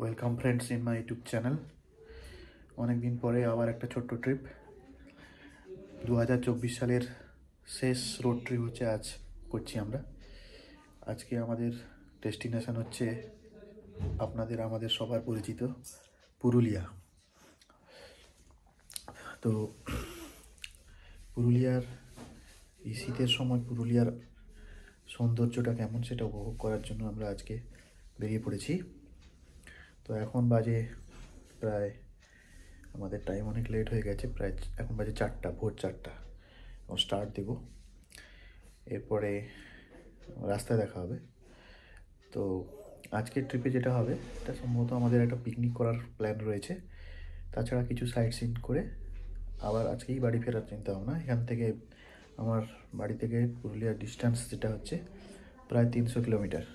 Welcome friends in my YouTube channel. অনেক দিন পরে আবার একটা ছোট্ট ট্রিপ। 2024 সালের শেষ রোড ট্রিপ হচ্ছে আজ করছি আমরা। আজকে আমাদের ডেস্টিনেশন হচ্ছে আমাদের সবার পরিচিত পুরুলিয়া। তো পুরুলিয়ার এই শীতের সময় পুরুলিয়ার সৌন্দর্যটা কেমন সেটা উপভোগ করার জন্য আমরা আজকে বেরিয়ে পড়েছি। তো এখন বাজে প্রায়, আমাদের টাইম অনেক লেট হয়ে গেছে, প্রায় এখন বাজে 4টা, ভোর 4টা। এখন স্টার্ট দেব, এরপরে রাস্তায় দেখা হবে। তো আজকের ট্রিপে যেটা হবে, এটা সম্ভবত আমাদের একটা পিকনিক করার প্ল্যান রয়েছে। তাছাড়া কিছু সাইট সিন করে আবার আজকেই বাড়ি ফেরার চিন্তা ভাবনা। এখান থেকে আমার বাড়ি থেকে পুরুলিয়ার ডিস্টেন্স যেটা হচ্ছে প্রায় 300 কিলোমিটার।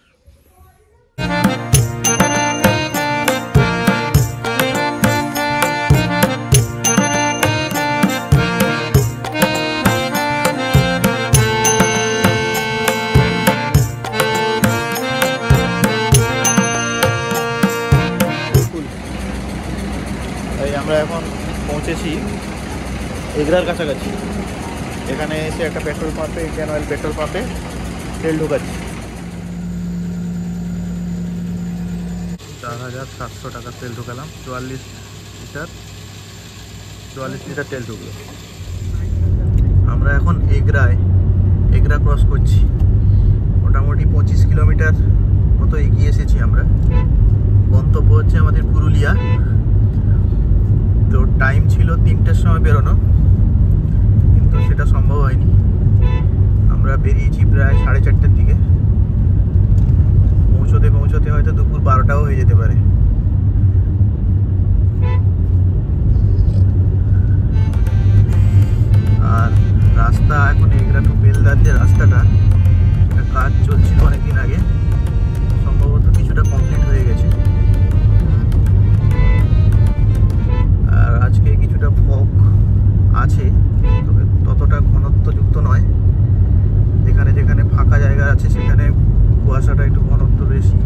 আমরা এখন পৌঁছেছি এগরার কাছাকাছি। এখানে এসে একটা পেট্রোল পাম্পে, ইন্ডিয়ান অয়েল পেট্রোল পাম্পে তেল ঢোকাচ্ছি। 4700 টাকার তেল ঢোকালাম। 44 লিটার তেল ঢুকলো। আমরা এখন এগরা ক্রস করছি। মোটামুটি 25 কিলোমিটার মতো এগিয়ে এসেছি আমরা। গন্তব্য হচ্ছে আমাদের পুরুলিয়া। তো টাইম ছিল 3টের সময় বেরোনো, কিন্তু সেটা সম্ভব হয়নি। আমরা বেরিয়েছি প্রায় 4:30টার দিকে। পৌঁছতে হয়তো দুপুর 12টাও হয়ে যেতে পারে। আর রাস্তা এখন এগরা টু বেলদার যে রাস্তাটা, কাজ চলছিল অনেকদিন আগে, সম্ভবত কিছুটা কমপ্লিট হয়ে গেছে। আর আজকে কিছুটা ফগ আছে, তবে ততটা ঘনত্বযুক্ত নয়। যেখানে যেখানে ফাঁকা জায়গা আছে সেখানে কুয়াশাটা একটু ঘনত্ব বেশি।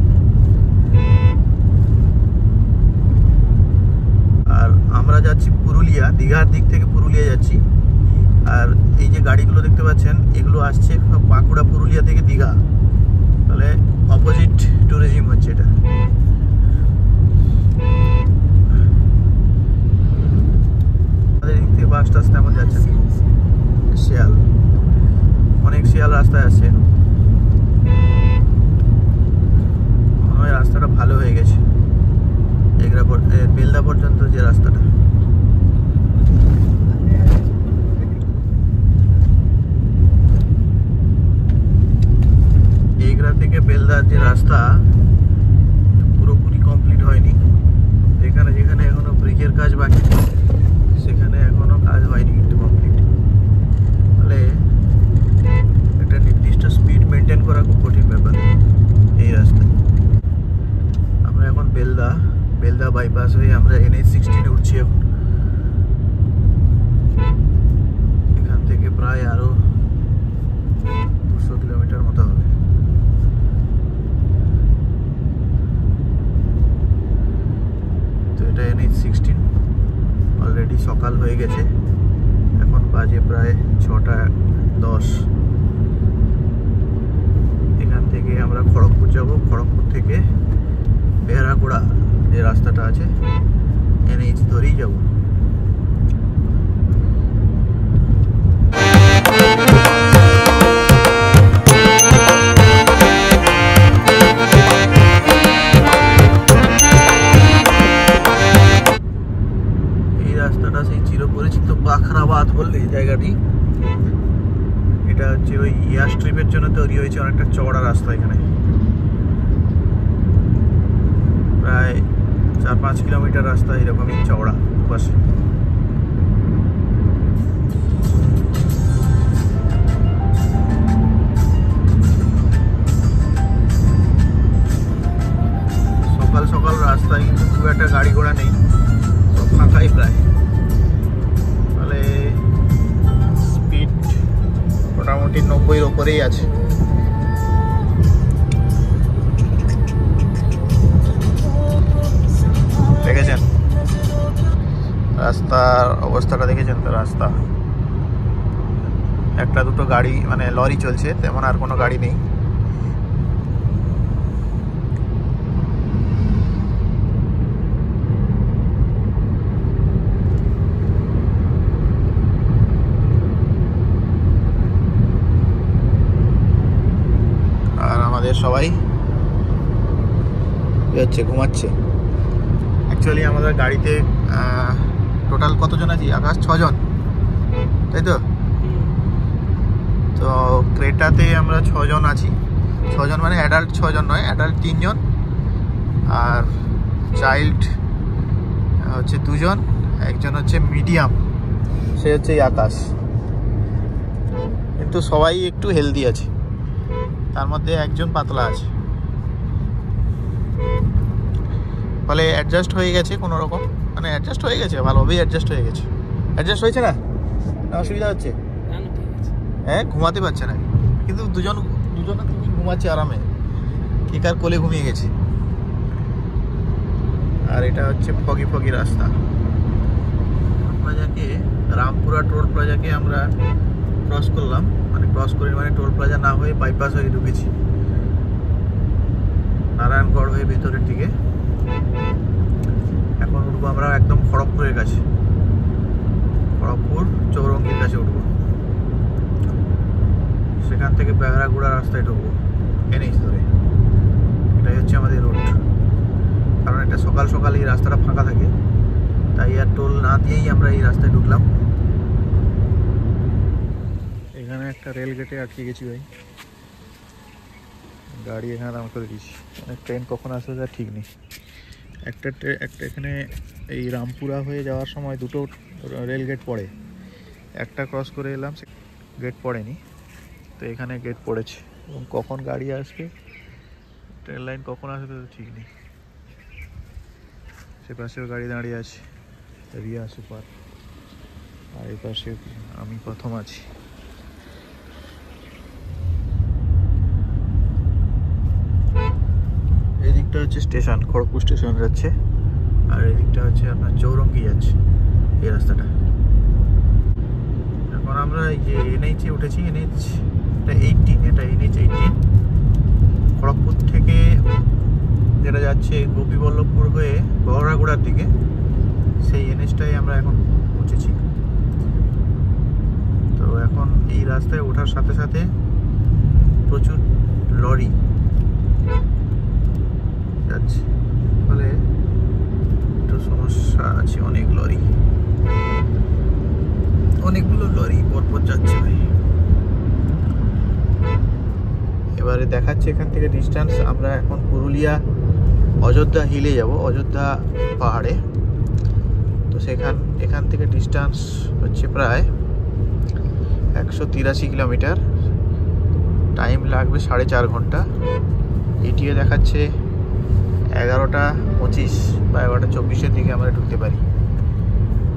আর আমরা যাচ্ছি পুরুলিয়া, দীঘার দিক থেকে পুরুলিয়া যাচ্ছি। আর এই যে গাড়িগুলো দেখতে পাচ্ছেন, এগুলো আসছে বাঁকুড়া, পুরুলিয়া থেকে দীঘা। তাহলে অপোজিট ট্যুরিজম হচ্ছে এটা। বাসটা আসতে আমার যাচ্ছে শিয়াল, অনেক শিয়াল রাস্তায় আসছে। মনে হয় রাস্তাটা ভালো হয়ে গেছে, বেলদা পর্যন্ত যে রাস্তাটা। এগরা থেকে বেলদার যে রাস্তা পুরোপুরি কমপ্লিট হয়নি। যেখানে যেখানে এখনো ব্রিজের কাজ বাকি, সেখানে এখনো কাজ হয়নি কিন্তু কমপ্লিট। ফলে একটা নির্দিষ্ট স্পিড মেনটেন করা খুব কঠিন ব্যাপার এই রাস্তায়। আমরা এখন বেলদা বাইপাস হয়ে আমরা NH-16 উঠছি। এখন এখান থেকে প্রায় আরো 200 কিলোমিটার মতো হবে। তো এটা NH-16। অলরেডি সকাল হয়ে গেছে, এখন বাজে প্রায় 6:10। এখান থেকে আমরা খড়গপুর যাব। খড়গপুর থেকে বেহারাগোড়া যে রাস্তাটা আছে, NH ধরেই যাব। রাস্তাটা সেই চিরপরিচিত বাখরাবাদ বললে জায়গাটি। এটা হচ্ছে ওই এয়ার স্ট্রিপের জন্য তৈরি হয়েছে, অনেকটা চওড়া রাস্তা। এখানে প্রায় 4-5 কিলোমিটার রাস্তা এরকমই চওড়া পাশে। সকাল সকাল রাস্তায় কিন্তু খুব একটা গাড়ি ঘোড়া নেই, সব ফাঁকাই প্রায়। তাহলে স্পিড মোটামুটি 90-এর ওপরেই আছে। রাস্তার অবস্থাটা দেখেছেন তো? রাস্তা একটা দুটো গাড়ি মানে লরি চলছে, তেমন আর কোনো গাড়ি নেই। আর আমাদের সবাই হচ্ছে ঘুমাচ্ছে। অ্যাকচুয়ালি আমাদের গাড়িতে টোটাল কতজন আছি আকাশ? 6 জন, তাই তো? তো ক্রেটাতে আমরা 6 জন আছি। 6 জন মানে অ্যাডাল্ট 6 জন নয়, অ্যাডাল্ট 3 জন আর চাইল্ড হচ্ছে 2 জন, একজন হচ্ছে মিডিয়াম, সে হচ্ছে এই আকাশ। কিন্তু সবাই একটু হেলদি আছে, তার মধ্যে একজন পাতলা আছে, ফলে অ্যাডজাস্ট হয়ে গেছে কোনো রকম, মানে অ্যাডজাস্ট হয়ে গেছে, ভালোভাবেই অ্যাডজাস্ট হয়ে গেছে। অ্যাডজাস্ট হয়েছে না? অসুবিধা হচ্ছে? হ্যাঁ, ঘুমাতে পারছে না, কিন্তু দুজনে তুমি ঘুমাচ্ছে আরামে, কে কার কোলে ঘুমিয়ে গেছে। আর এটা হচ্ছে ফগি ফগি রাস্তা। প্লাজাকে, রামপুরা টোল প্লাজাকে আমরা ক্রস করলাম, মানে ক্রস করি মানে টোল প্লাজা না হয়ে বাইপাস হয়ে ঢুকেছি নারায়ণগড় হয়ে ভেতরের দিকে। এখন উঠবো আমরা একদম খড়গপুরের কাছে, খড়গপুর চৌরঙ্গির কাছে উঠবো, সেখান থেকে বেহারাগুড়া রাস্তায় ঢুকবো এনএইচ ধরে। এটাই হচ্ছে আমাদের রুট, কারণ এটা সকাল সকাল এই রাস্তাটা ফাঁকা থাকে, তাই আর টোল না দিয়েই আমরা এই রাস্তায় ঢুকলাম। এখানে একটা রেল গেটে আটকে গেছি ভাই, গাড়ি এখানে দাঁড় করে দিয়েছি, ট্রেন কখন আসবে তার ঠিক নেই। একটা এখানে এই রামপুরা হয়ে যাওয়ার সময় দুটো রেল গেট পড়ে, একটা ক্রস করে এলাম, গেট পড়েনি, তো এখানে গেট পড়েছে, এবং কখন গাড়ি আসবে, ট্রেন লাইন কখন আসবে তো ঠিক নেই। সে পাশেও গাড়ি দাঁড়িয়ে আছে, রিয়া সুপার, আর এই পাশে আমি প্রথম আছি। এই দিকটা হচ্ছে স্টেশন, খড়গপুর স্টেশন যাচ্ছে, আর এই দিকটা হচ্ছে আপনার চৌরঙ্গি যাচ্ছে এই রাস্তাটা। এখন আমরা এই যে এনএইচে উঠেছি, এনএইচ এটা 18, এটা এনএইচ 18 খড়গপুর থেকে যেটা যাচ্ছে গোপীবল্লভপুর হয়ে বহরাগুড়ার দিকে, সেই এনএইচটাই আমরা এখন পৌঁছেছি। তো এখন এই রাস্তায় ওঠার সাথে সাথে প্রচুর লরি যাচ্ছে, ফলে একটু সমস্যা আছে, অনেক লরি, অনেকগুলো লরি পরপর যাচ্ছে ভাই। এবারে দেখাচ্ছে এখান থেকে ডিস্টেন্স, আমরা এখন পুরুলিয়া অযোধ্যা হিলে যাব, অযোধ্যা পাহাড়ে। তো এখান থেকে ডিস্টেন্স হচ্ছে প্রায় 183 কিলোমিটার, টাইম লাগবে 4.5 ঘন্টা। এটিএ দেখাচ্ছে 11টা 25 বা 11টা 24-এর দিকে আমরা ঢুকতে পারি।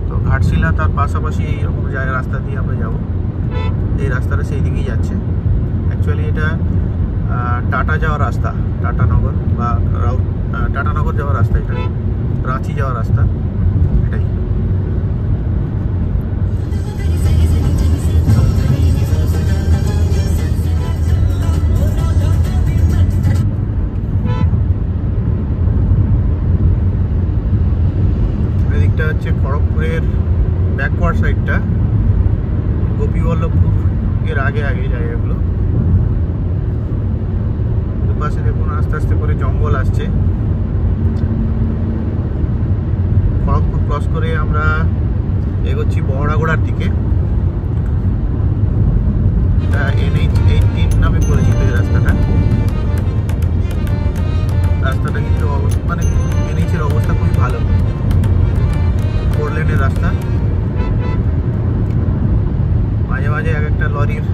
তো ঘাটশিলা তার পাশাপাশি এইরকম জায়গা রাস্তা দিয়ে আমরা যাব, এই রাস্তাটা সেই দিকেই যাচ্ছে। অ্যাকচুয়ালি এটা টাটা যাওয়ার রাস্তা, টাটানগর বা টাটানগর যাওয়ার রাস্তা, এটা রাঁচি যাওয়ার রাস্তা, এটাই। এদিকটা হচ্ছে খড়গপুরের ব্যাকওয়ার্ড সাইডটা, গোপীবল্লভপুর এর আগে জায়গাগুলো। দুপাশে দেখুন আস্তে আস্তে করে জঙ্গল আসছে। খড়গপুর ক্রস করে আমরা এগোচ্ছি বহরাগুড়ার দিকে। এটা এনএইচ 18 নামে পরিচিত এই রাস্তাটা। রাস্তাটা কিন্তু মানে এনএইচের অবস্থা খুবই ভালো, 4 লেনের রাস্তা। মাঝে মাঝে এক একটা লরির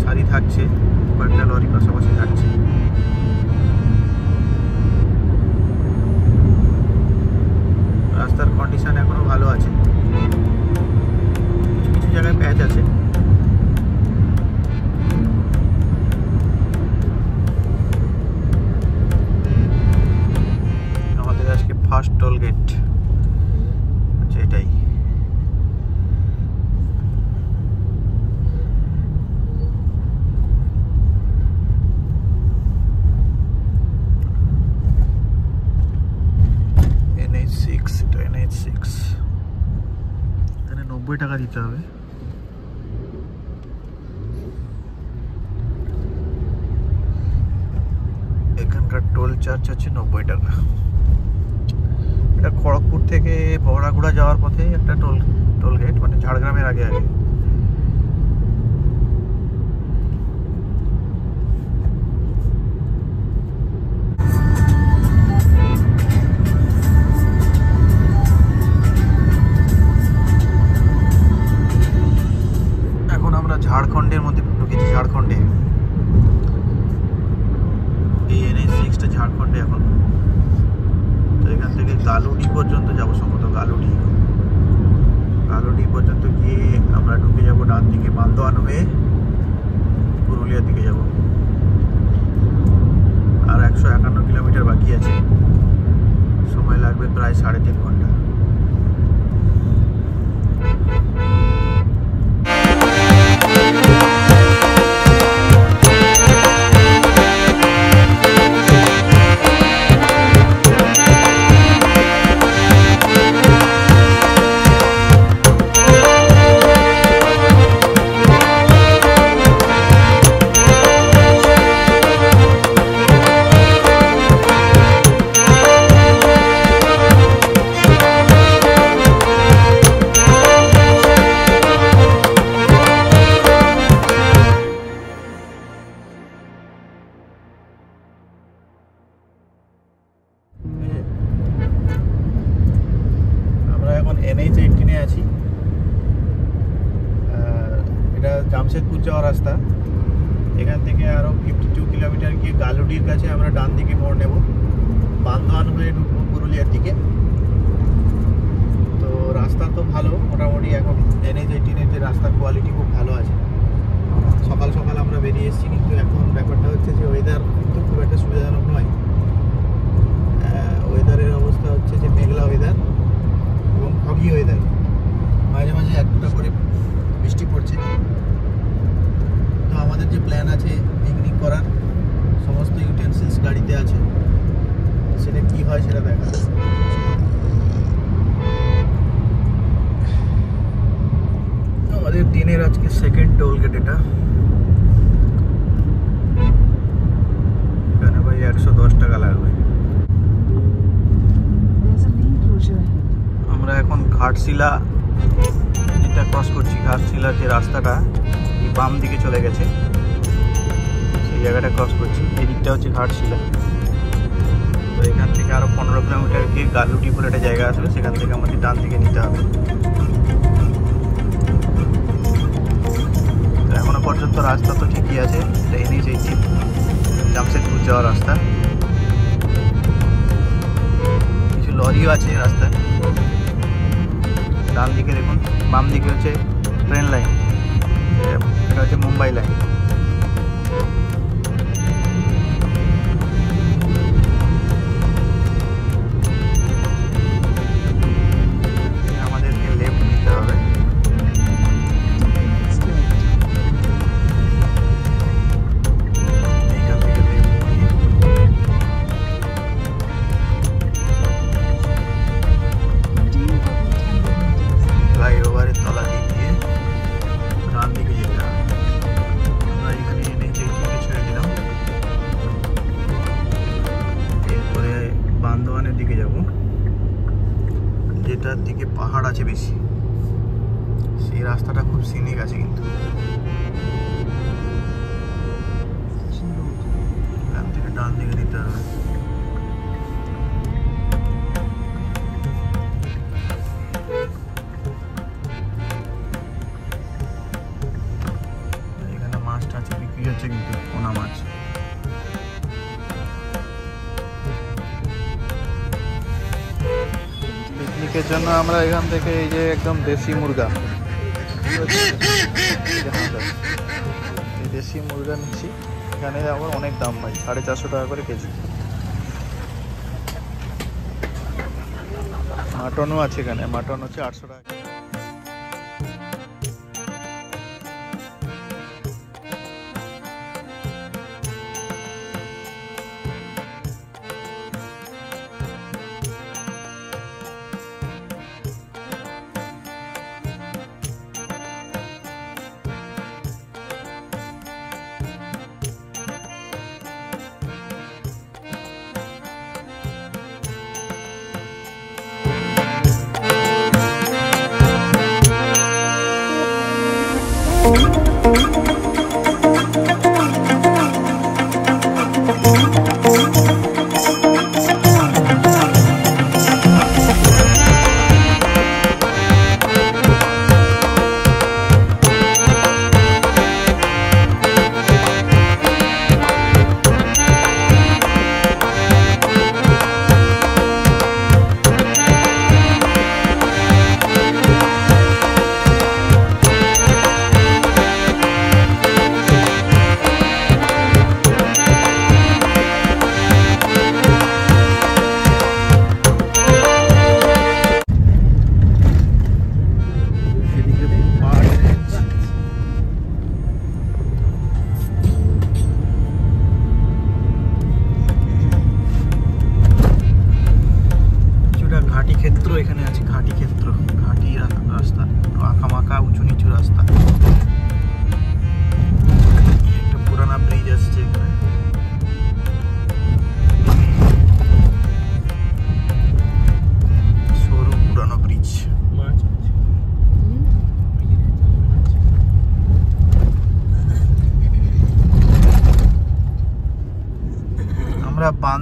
সারি থাকছে, কয়েকটা লরি পাশাপাশি থাকছে। রাস্তার কন্ডিশন এখনো ভালো আছে, কিছু কিছু জায়গায় প্যাচ আছে। আমাদের আজকে ফার্স্ট টোল গেট 90 টাকা দিতে হবে। এখানকার টোল চার্জ হচ্ছে 90 টাকা। এটা খড়গপুর থেকে বহরাগুড়া যাওয়ার পথে একটা টোল গেট, মানে ঝাড়গ্রামের আগে আগে। এখন আমরা ঝাড়খণ্ডের মধ্যে ঢুকেছি, ঝাড়খণ্ডে। এই NH6টা ঝাড়খণ্ডে এখন। তো এখান থেকে গালুডি পর্যন্ত যাবো সম্ভবত। গালুডি পর্যন্ত গিয়ে আমরা ঢুকে যাবো ডান দিকে, বান্দোয়ান হয়ে পুরুলিয়ার দিকে যাব। আর 151 কিলোমিটার বাকি আছে, সময় লাগবে প্রায় 3.5 ঘন্টা। NH18 আছি। এটা জামশেদপুর যাওয়ার রাস্তা। এখান থেকে আরো 52 কিলোমিটার গিয়ে গালুডির কাছে আমরা ডান দিকে মোড় নেব, বান্দোয়ান হয়ে ঢুকবো পুরুলিয়ার দিকে। তো রাস্তা তো ভালো মোটামুটি, এখন NH18 যে রাস্তার কোয়ালিটি খুব ভালো আছে। সকাল সকাল আমরা বেরিয়ে এসেছি, কিন্তু এখন ব্যাপারটা হচ্ছে যে ওয়েদার কিন্তু খুব একটা সুবিধাজনক নয়। ওয়েদারের অবস্থা হচ্ছে যে মেঘলা ওয়েদার এবং ফগি ওয়েদার, মাঝে মাঝে একটা করে বৃষ্টি পড়ছে। তো আমাদের যে প্ল্যান আছে পিকনিক করার, সমস্ত ইউটেন্সিলস গাড়িতে আছে, সেটা কি হয় সেটা দেখা। আমাদের দিনের আজকে সেকেন্ড টোল গেট এটা। এখানে ভাই 110 টাকা লাগবে। আমরা এখন ঘাটশিলা এটা ক্রস করছি। ঘাটশিলার যে রাস্তাটা এই বাম দিকে চলে গেছে, সেই জায়গাটা ক্রস করছি। এই দিকটা হচ্ছে ঘাটশিলা। তো এখান থেকে আরো 15 কিলোমিটার গিয়ে গালুডি বলে একটা জায়গা আসবে, সেখান থেকে আমাদের ডান দিকে নিতে হবে। এখনো পর্যন্ত রাস্তা তো ঠিকই আছে। এটা NH18 জামশেদপুর যাওয়ার রাস্তা। কিছু লরিও আছে রাস্তায়। ডান দিকে দেখুন, বাম দিকে হচ্ছে ট্রেন লাইন, এটা হচ্ছে মুম্বাই লাইন। আমাদেরকে লেফট নিতে হবে। এইখান থেকে লেফট নিয়ে ফ্লাইওভারের তলা দিয়ে ডান দিকে যেতে হবে। আমরা এখানে NH18 ছেড়ে দিলাম। এরপরে বান্দোয়ানের দিকে যাব, যেটার দিকে পাহাড় আছে বেশি। সেই রাস্তাটা খুব সিনিক আছে, কিন্তু এখান থেকে ডান দিকে নিতে হবে। এখানে মাছটা আছে, বিক্রি হচ্ছে কিন্তু পোনা মাছ। পিকনিকের জন্য আমরা এখান থেকে এই যে একদম দেশি মুরগা, এই দেশি মুরগা নিচ্ছি। এখানে আবার অনেক দাম ভাই, 450 টাকা করে কেজি। মাটনও আছে এখানে, মাটন হচ্ছে 800 টাকা।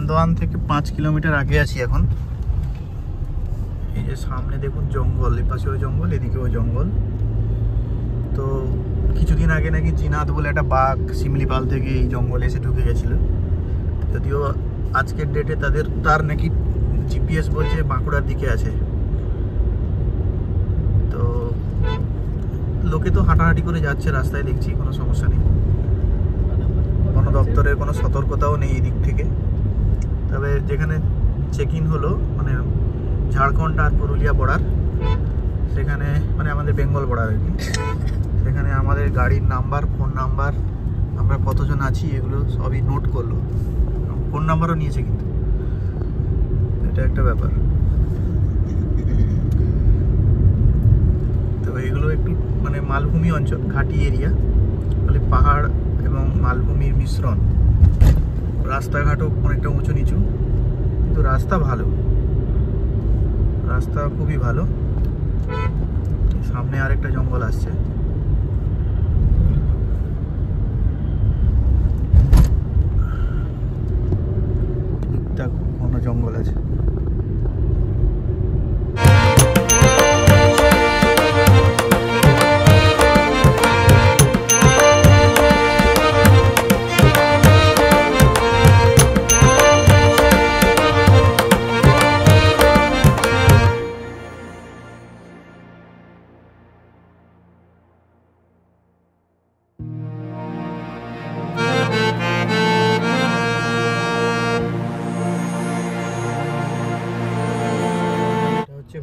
চান্দোয়ান থেকে 5 কিলোমিটার আগে আছি এখন। এই যে সামনে দেখুন জঙ্গল, এপাশেও জঙ্গল, এদিকেও জঙ্গল। তো কিছুদিন আগে নাকি জিনাত বলে একটা বাঘ শিমলিপাল থেকে এই জঙ্গলে এসে ঢুকে গেছিল। যদিও আজকের ডেটে তার নাকি জিপিএস বলছে বাঁকুড়ার দিকে আছে। তো লোকে তো হাঁটাহাঁটি করে যাচ্ছে রাস্তায়, দেখছি কোনো সমস্যা নেই। বন দপ্তরের কোনো সতর্কতাও নেই এই দিক থেকে। তবে যেখানে চেক ইন হলো মানে ঝাড়খণ্ড আর পুরুলিয়া বর্ডার, সেখানে মানে আমাদের বেঙ্গল বর্ডার আর কি, সেখানে আমাদের গাড়ির নাম্বার, ফোন নাম্বার, আমরা কতজন আছি এগুলো সবই নোট করলো। ফোন নাম্বারও নিয়েছে, কিন্তু এটা একটা ব্যাপার। তো এগুলো একটু মানে মালভূমি অঞ্চল, ঘাটি এরিয়া, মানে পাহাড় এবং মালভূমির মিশ্রণ। রাস্তাঘাটও অনেকটা উঁচু নিচু, কিন্তু রাস্তা ভালো, রাস্তা খুবই ভালো। সামনে আরেকটা জঙ্গল আসছে। দিকটা কোনো জঙ্গল আছে।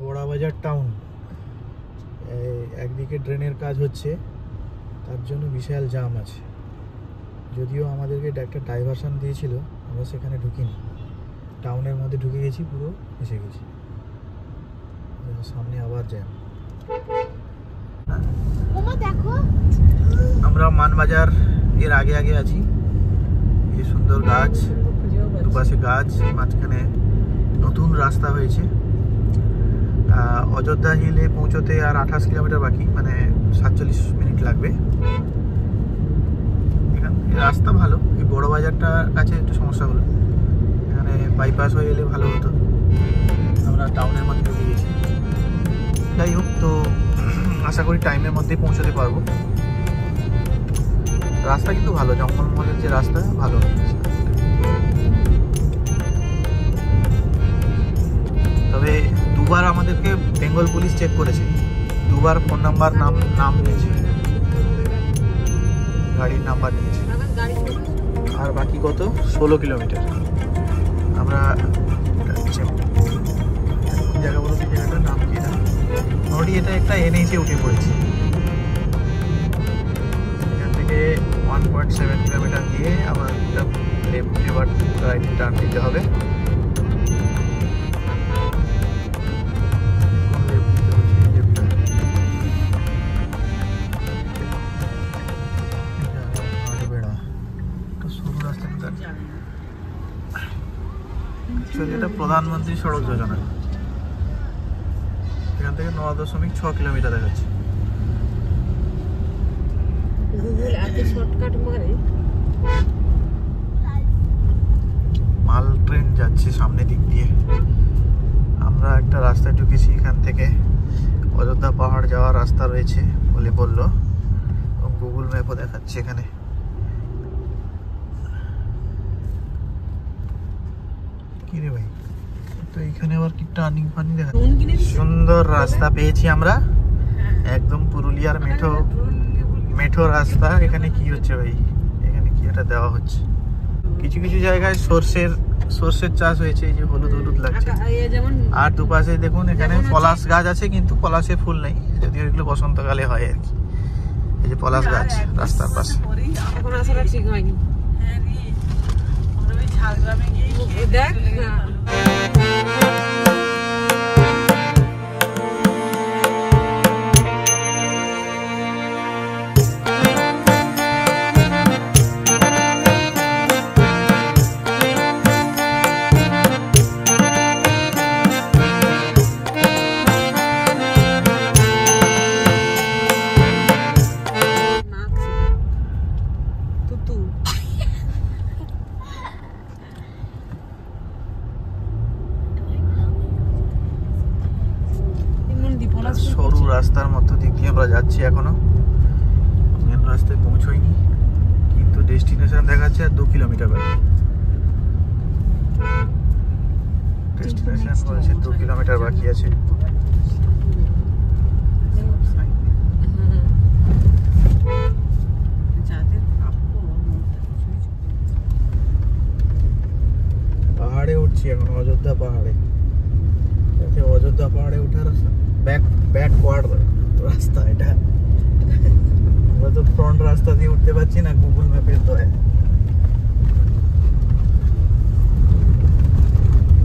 বড়াবাজার টাউন। একদিকে ড্রেনের কাজ হচ্ছে, তার জন্য বিশাল জাম আছে। যদিও আমাদেরকে একটা ডাইভারশন দিয়েছিল, আমরা সেখানে ঢুকিনি, টাউনের মধ্যে ঢুকে গেছি, পুরো এসে গেছি। সামনে আবার জ্যাম। আমরা মানবাজার এর আগে আছি। এই সুন্দর গাছ, দুপাশে গাছ, মাঝখানে নতুন রাস্তা হয়েছে। অযোধ্যা হিলে পৌঁছতে আর 28 কিলোমিটার বাকি, মানে 47 মিনিট লাগবে। এখান রাস্তা ভালো। এই বড় বাজারটার কাছে একটু সমস্যা হলো, এখানে বাইপাস হয়ে এলে ভালো হতো। আমরা টাউনের মধ্যে ঢুকে গেছি। যাই হোক, তো আশা করি টাইমের মধ্যেই পৌঁছতে পারবো। রাস্তা কিন্তু ভালো, জঙ্গলমহলের যে রাস্তা ভালো। তবে দুবার আমাদেরকে বেঙ্গল পুলিশ চেক করেছে, দুবার ফোন নাম্বার, নাম নিয়েছে, গাড়ির নাম্বার নিয়েছে। আর বাকি কত 16 কিলোমিটার। আমরা জায়গা বলতে জায়গাটার নাম কি না, মোটামুটি এটা একটা এনএইচে উঠে পড়েছি। এখান থেকে 1.7 কিলোমিটার গিয়ে আবার লেফট এবার রাইট টার্ন দিতে হবে। এটা প্রধানমন্ত্রী সড়ক যোজনা। এখান থেকে 9.6 কিলোমিটার দেখাচ্ছে। মাল ট্রেন যাচ্ছে সামনে দিক দিয়ে। আমরা একটা রাস্তায় ঢুকেছি, এখান থেকে অযোধ্যা পাহাড় যাওয়ার রাস্তা রয়েছে বলে বললো, এবং গুগল ম্যাপও দেখাচ্ছে এখানে। কি রে ভাই, তো এখানে আবার কি টার্নিং ফার্নিং দেখা। সুন্দর রাস্তা পেয়েছি আমরা, একদম পুরুলিয়ার মেঠো রাস্তা। এখানে কি হচ্ছে ভাই, এখানে কি এটা দেওয়া হচ্ছে। কিছু কিছু জায়গায় সর্ষের চাষ হয়েছে, এই যে হলুদ হলুদ লাগছে। আর দুপাশে দেখুন এখানে পলাশ গাছ আছে, কিন্তু পলাশে ফুল নেই, যদিও এগুলো বসন্তকালে হয় আর কি। এই যে পলাশ গাছ রাস্তার পাশে। এখন আসাটা ঠিক হয়নি। দেখ সরু রাস্তার মধ্য দিক দিয়ে আমরা যাচ্ছি এখনো, মেন রাস্তায় পৌঁছইনি, কিন্তু ডেস্টিনেশন দেখাচ্ছে আর 2 কিলোমিটার বাকি। ডেস্টিনেশন বলছে 2 কিলোমিটার বাকি আছে। পাহাড়ে উঠছি এখন, অযোধ্যা পাহাড়ে। অযোধ্যা পাহাড়ে ওঠার ব্যাকওয়ার্ড রাস্তা এটা। আমরা তো ফ্রন্ট রাস্তা দিয়ে উঠতে পারছি না গুগল ম্যাপের দয়ে।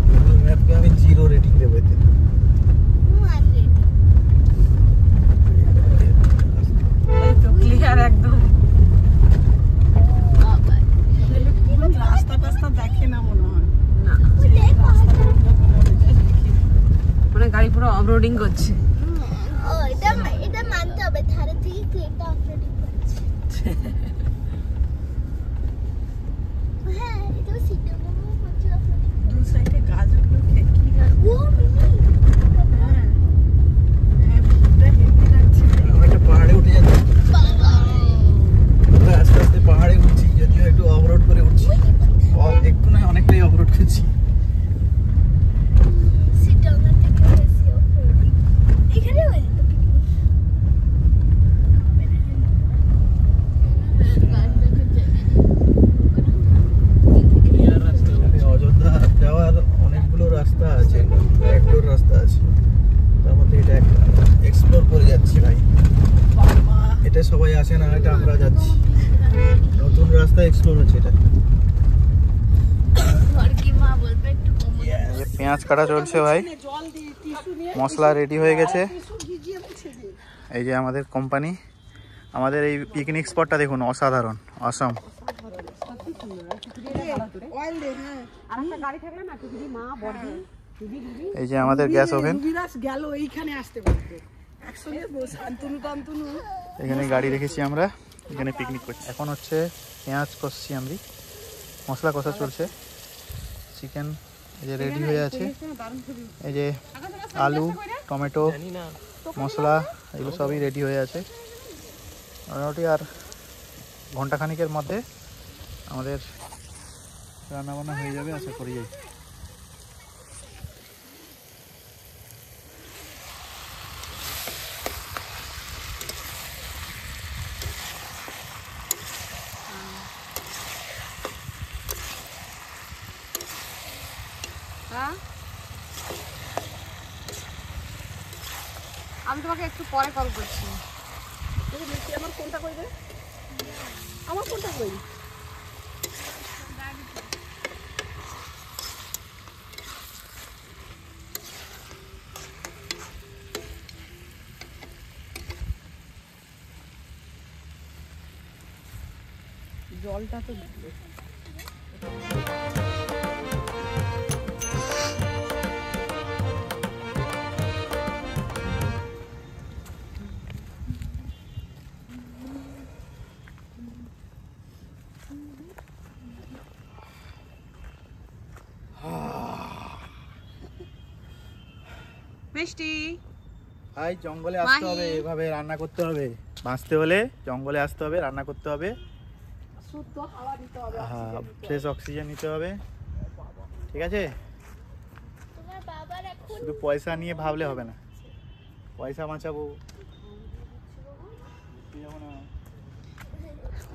গুগল ম্যাপকে আমি 0 রেটিং দেবো এতে। ক্লিয়ার একদম। রাস্তা টাস্তা দেখে না মনে হয় না, মানে গাড়ি পুরো অফরোডিং করছে। এটা মানতে হবে, ধারে থেকে ক্রেটা অফরোডিং করছে। হ্যাঁ, এটাও সিটে মোমো করছে অফরোডিং। দু সাইডে গাছগুলো কি গাছ? ও মিনি হ্যাঁ হ্যাঁ, ভিউটা হেভি লাগছে। একটা পাহাড়ে উঠে যাচ্ছি, বাবা আমরা আস্তে আস্তে পাহাড়ে উঠছি, যদিও একটু অফরোড করে উঠছি। একটু নয়, অনেকটাই অফরোড করছি। সিটে আমার থেকে বেশি অফরোডিং। এখানে হয়ে যেত অযোধ্যা যাওয়ার অনেকগুলো রাস্তা আছে, ব্যাকডোর রাস্তা আছে, তার মধ্যে এটা একটা এক্সপ্লোর করে যাচ্ছি ভাই। এটা সবাই আসে না, এটা আমরা যাচ্ছি, নতুন রাস্তা এক্সপ্লোর হচ্ছে এটা। কি মা বলবে একটু মোমো। পেঁয়াজ কাটা চলছে ভাই, জল দিয়ে টিস্যু নিয়ে মশলা রেডি হয়ে গেছে। টিস্যু ভিজিয়ে মুছে দিই। এই যে আমাদের কোম্পানি, আমাদের এই পিকনিক স্পটটা দেখুন, অসাধারণ, অসম। অয়েল দে। হ্যাঁ আর একটা গাড়ি থাকলে না, তুই মা বডি এই যে আমাদের গ্যাস ওভেন, রুবিরাজ গেল এইখানে আসতে পারবে একসঙ্গে বসে আন্তনু টান্তনু। এখানে গাড়ি রেখেছি আমরা, এখানে পিকনিক করছি। এখন হচ্ছে পেঁয়াজ কষছি আমি, মশলা কষা চলছে। চিকেন এই যে রেডি হয়ে আছে, এই যে আলু, টমেটো, মশলা এগুলো সবই রেডি হয়ে আছে। মোটামুটি আর ঘন্টাখানিকের মধ্যে আমাদের রান্নাবান্না হয়ে যাবে আশা করি। আমি তোমাকে একটু পরে কল করছি। আমার কোনটা কই রে? আমার কোনটা কই? জলটা তো মিষ্টি ভাই জঙ্গলে আসতে হবে, এভাবে রান্না করতে হবে। বাঁচতে হলে জঙ্গলে আসতে হবে, রান্না করতে হবে, শুদ্ধ হাওয়া দিতে হবে। হ্যাঁ, ফ্রেশ অক্সিজেন নিতে হবে, ঠিক আছে? তোমার বাবার এখন শুধু পয়সা নিয়ে ভাবলে হবে না, পয়সা বাঁচাবো।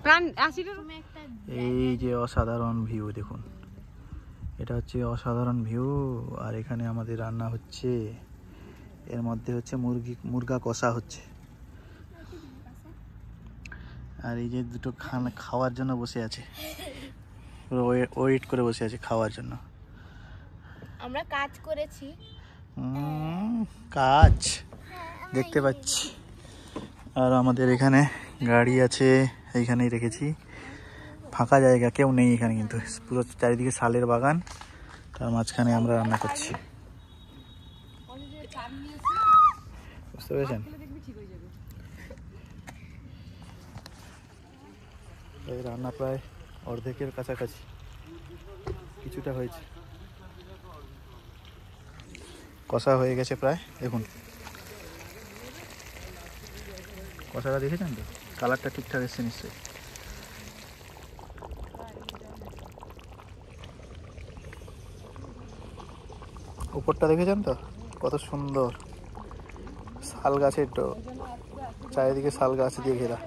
প্রাণ আসিটা তুমি একটা এই যে অসাধারণ ভিউ দেখুন, এটা হচ্ছে অসাধারণ ভিউ। আর এখানে আমাদের রান্না হচ্ছে, এর মধ্যে হচ্ছে মুরগা কষা হচ্ছে। আর এই যে দুটো খাওয়ার জন্য বসে আছে, ওয়েট করে বসে আছে খাওয়ার জন্য। আমরা কাজ করেছি। কাজ দেখতে পাচ্ছি। আর আমাদের এখানে গাড়ি আছে, এইখানেই রেখেছি, ফাঁকা জায়গা, কেউ নেই এখানে, কিন্তু পুরো চারিদিকে শালের বাগান, তার মাঝখানে আমরা রান্না করছি। বুঝতে পেরেছেন? এই রান্না প্রায় অর্ধেকের কাছাকাছি, কিছুটা হয়েছে, কষা হয়ে গেছে প্রায়। দেখুন কষাটা দেখেছেন তো? কালারটা ঠিকঠাক এসছে নিশ্চয়ই। উপরটা দেখেছেন তো কত সুন্দর, শাল গাছের চারিদিকে শাল গাছ দিয়ে ঘেরা।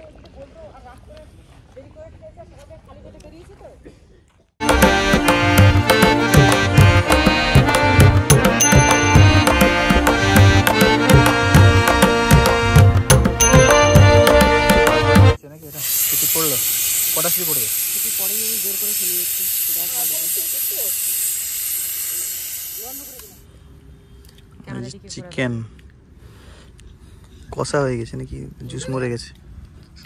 নাকি এটা ছুটি পড়লো? কটা ছুটি পড়বে? একটু পরেই আমি জোর করে চলে যাচ্ছি। চিকেন কষা হয়ে গেছে নাকি জুস মরে গেছে?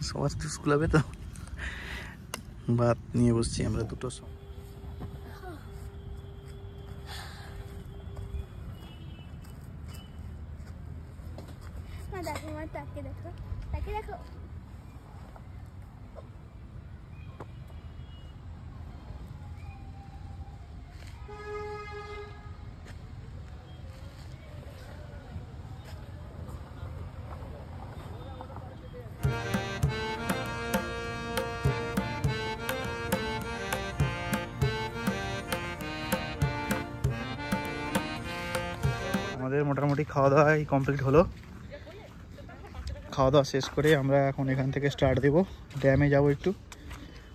সবার জুস গুলাবে তো। ভাত নিয়ে বসছি আমরা দুটো। দেখো মা, তাকে দেখো, তাকে দেখো। আমাদের মোটামুটি খাওয়া দাওয়াই কমপ্লিট হলো। খাওয়া দাওয়া শেষ করে আমরা এখন এখান থেকে স্টার্ট দেব, ড্যামে যাব একটু,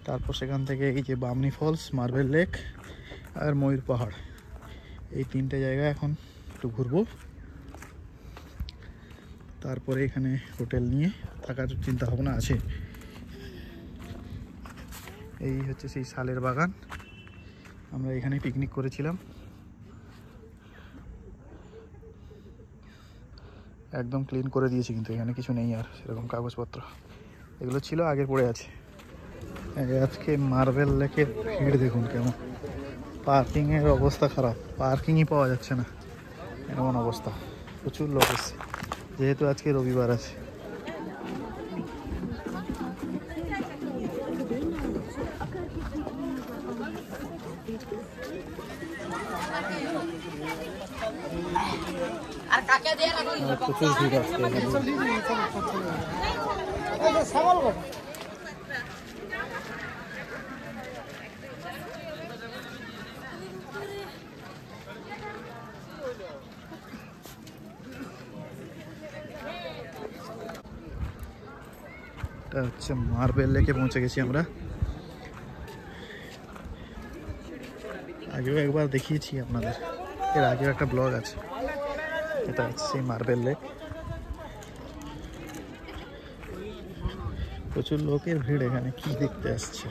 তারপর সেখান থেকে এই যে বামনি ফলস, মার্বেল লেক আর ময়ূর পাহাড়, এই তিনটে জায়গা এখন একটু ঘুরবো। তারপরে এখানে হোটেল নিয়ে থাকার চিন্তা ভাবনা আছে। এই হচ্ছে সেই শালের বাগান, আমরা এখানে পিকনিক করেছিলাম। একদম ক্লিন করে দিয়েছি, কিন্তু এখানে কিছু নেই আর সেরকম কাগজপত্র, এগুলো ছিল আগে পড়ে আছে। আজকে মার্বেল লেকের ভিড় দেখুন কেমন, পার্কিংয়ের অবস্থা খারাপ, পার্কিংই পাওয়া যাচ্ছে না, এমন অবস্থা। প্রচুর লোক এসছে যেহেতু আজকে রবিবার আছে। প্রচুর ভিড় আজকে এটা হচ্ছে মার্বেল লেকে পৌঁছে গেছি আমরা। আগেও একবার দেখিয়েছি আপনাদের, এর আগেও একটা ব্লগ আছে। এটা হচ্ছে সেই মার্বেল লেক, প্রচুর লোকের ভিড় এখানে, কি দেখতে আসছে।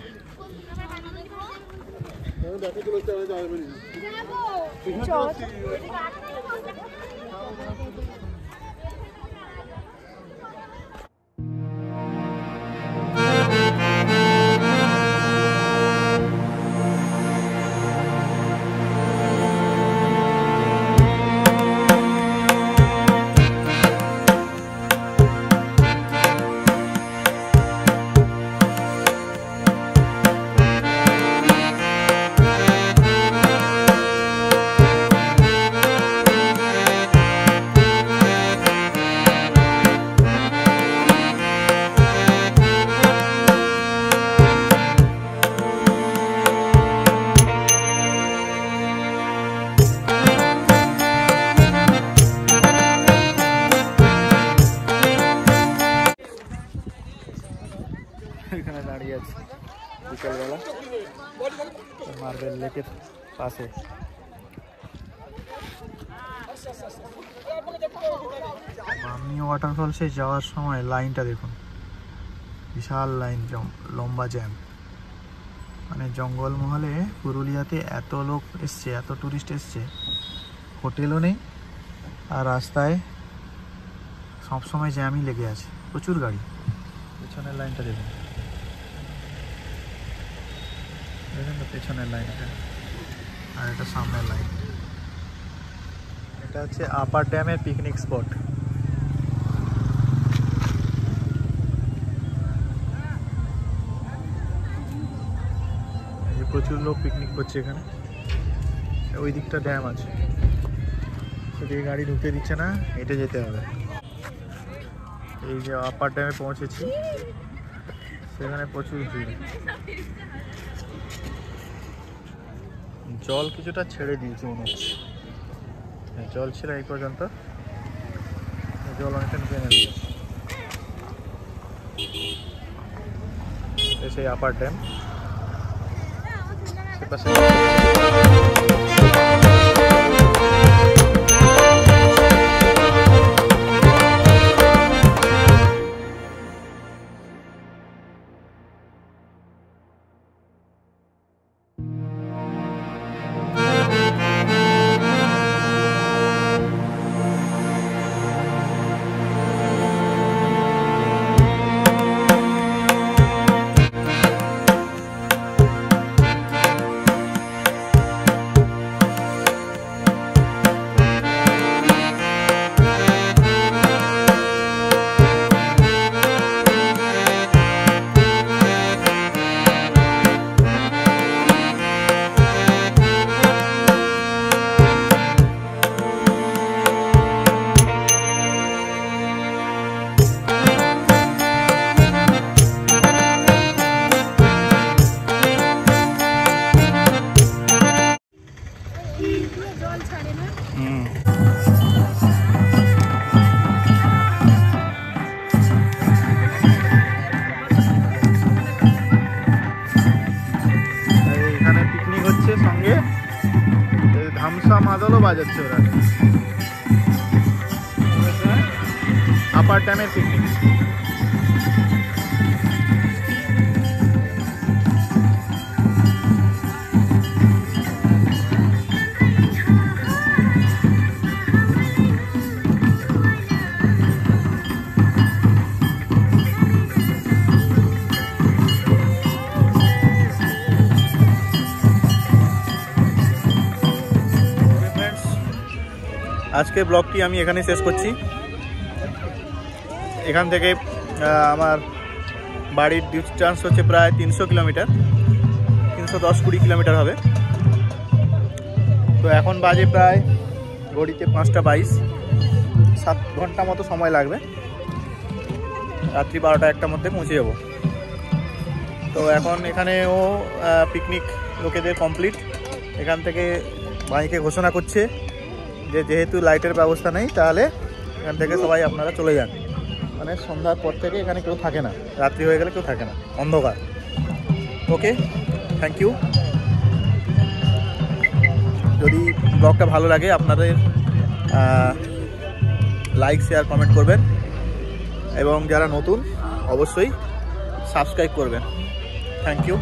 এখানে দাঁড়িয়ে আছি বিকেলবেলা মার্বেল লেকের পাশে। বামনি ওয়াটারফলসে যাওয়ার সময় লাইনটা দেখুন, বিশাল লাইন, লম্বা জ্যাম। মানে জঙ্গলমহলে পুরুলিয়াতে এত লোক এসছে, এত টুরিস্ট এসছে, হোটেলও নেই আর রাস্তায় সবসময় জ্যামই লেগে আছে, প্রচুর গাড়ি। পেছনের লাইনটা দেখুন, দেখেন তো পেছনের লাইন এটা, আর এটা সামনের লাইন। এটা হচ্ছে আপার ড্যামের পিকনিক স্পট। প্রচুর লোক পিকনিক করছে এখানে। ওই দিকটা ড্যাম আছে, সেদিকে গাড়ি ঢুকতে দিচ্ছে না, হেঁটে যেতে হবে। এই যে আপার ড্যামে পৌঁছেছি, সেখানে প্রচুর ভিড়। জল কিছুটা ছেড়ে দিয়েছে মনে হচ্ছে, জল ছিল এই পর্যন্ত, জল অনেকটা নিচে নেমে গেছে। সেই আপার ড্যাম সেপাশে জল ছাড়ে না। এখানে পিকনিক হচ্ছে, সঙ্গে ধামসা মাদলও বাজাচ্ছে ওরা। আপার ড্যামের পিকনিক। আজকে ব্লগটি আমি এখানে শেষ করছি। এখান থেকে আমার বাড়ির ডিস্টেন্স হচ্ছে প্রায় 300 কিলোমিটার, 310-20 কিলোমিটার হবে। তো এখন বাজে প্রায় ঘড়িতে 5টা 22, 7 ঘন্টা মতো সময় লাগবে। রাত্রি 12টা-1টার মধ্যে পৌঁছে যাব। তো এখন এখানেও পিকনিক লোকেদের কমপ্লিট। এখান থেকে মাইকে ঘোষণা করছে যে যেহেতু লাইটের ব্যবস্থা নেই, তাহলে এখান থেকে সবাই আপনারা চলে যান। মানে সন্ধ্যার পর থেকে এখানে কেউ থাকে না, রাত্রি হয়ে গেলে কেউ থাকে না, অন্ধকার। ওকে, থ্যাংক ইউ। যদি ব্লগটা ভালো লাগে আপনাদের লাইক, শেয়ার, কমেন্ট করবেন, এবং যারা নতুন অবশ্যই সাবস্ক্রাইব করবেন। Thank you.